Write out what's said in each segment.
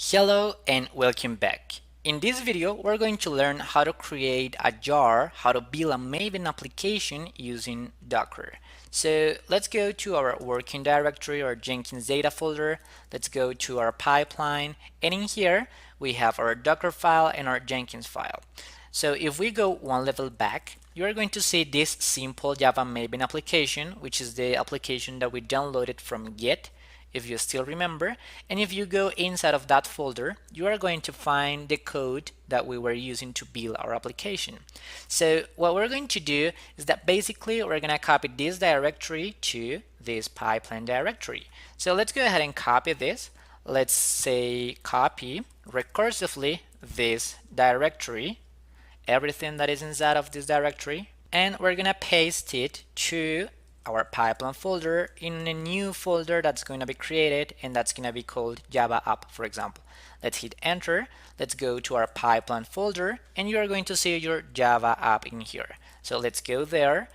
Hello and welcome back. In this video, we're going to learn how to create a jar, how to build a Maven application using Docker. So let's go to our working directory or Jenkins data folder. Let's go to our pipeline, and in here we have our Docker file and our Jenkins file. So if we go one level back, you are going to see this simple Java Maven application, which is the application that we downloaded from Git, if you still remember. And if you go inside of that folder, you are going to find the code that we were using to build our application. So what we're going to do is that basically we're going to copy this directory to this pipeline directory. So let's go ahead and copy this. Let's say copy recursively this directory, everything that is inside of this directory, and we're going to paste it to our pipeline folder in a new folder that's going to be created, and that's going to be called Java App, for example. Let's hit enter. Let's go to our pipeline folder, and you are going to see your Java app in here. So let's go there,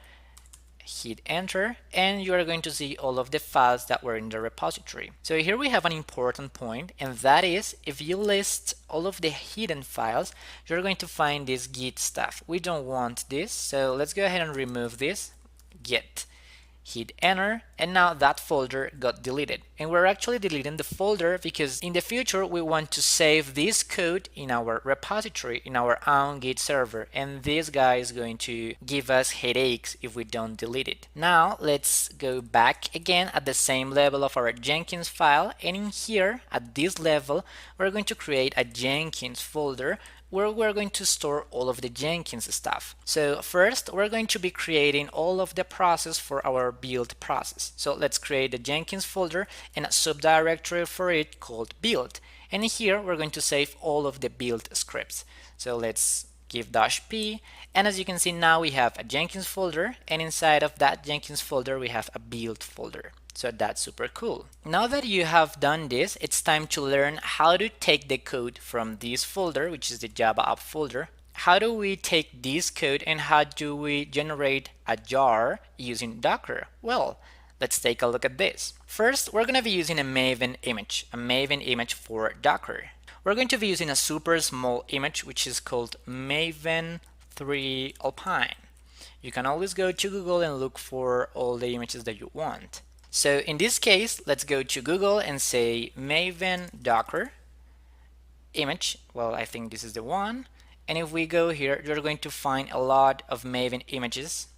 hit enter, and you are going to see all of the files that were in the repository. So here we have an important point, and that is if you list all of the hidden files, you're going to find this Git stuff. We don't want this, so let's go ahead and remove this. Git. Hit enter, and now that folder got deleted. And we're actually deleting the folder because in the future we want to save this code in our repository, in our own Git server, and this guy is going to give us headaches if we don't delete it. Now let's go back again at the same level of our Jenkins file, and in here at this level we're going to create a Jenkins folder where we're going to store all of the Jenkins stuff. So first, we're going to be creating all of the process for our build process. So let's create a Jenkins folder and a subdirectory for it called build. And here we're going to save all of the build scripts. So let's give -p, and as you can see now we have a Jenkins folder, and inside of that Jenkins folder we have a build folder. So that's super cool. Now that you have done this, it's time to learn how to take the code from this folder, which is the Java app folder. How do we take this code and how do we generate a jar using Docker? Well, let's take a look at this. First, we're going to be using a Maven image for Docker. We're going to be using a super small image, which is called Maven 3 Alpine. You can always go to Google and look for all the images that you want. So in this case, let's go to Google and say Maven Docker image. Well, I think this is the one. And if we go here, you're going to find a lot of Maven images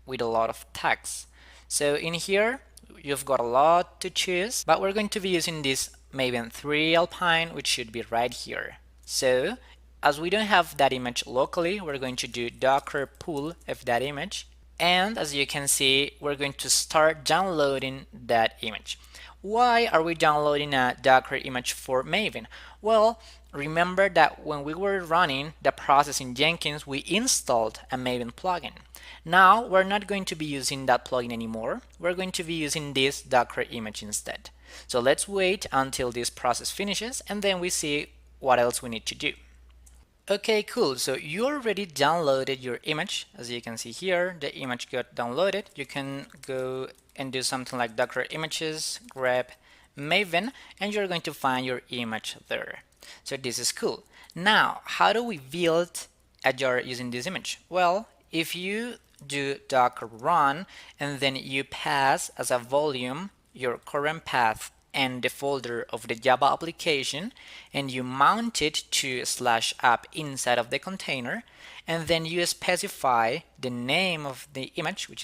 with a lot of tags. So in here, you've got a lot to choose, but we're going to be using this Maven 3 Alpine, which should be right here. So as we don't have that image locally, we're going to do docker pull of that image. And as you can see, we're going to start downloading that image. Why are we downloading a Docker image for Maven? Well, remember that when we were running the process in Jenkins, we installed a Maven plugin. Now we're not going to be using that plugin anymore. We're going to be using this Docker image instead. So let's wait until this process finishes, and then we see what else we need to do. Okay, cool. So you already downloaded your image. As you can see here, the image got downloaded. You can go and do something like Docker images, grab Maven, and you're going to find your image there. So this is cool. Now, how do we build a jar using this image? Well, if you do docker run and then you pass as a volume your current path and the folder of the Java application, and you mount it to /app inside of the container, and then you specify the name of the image, which is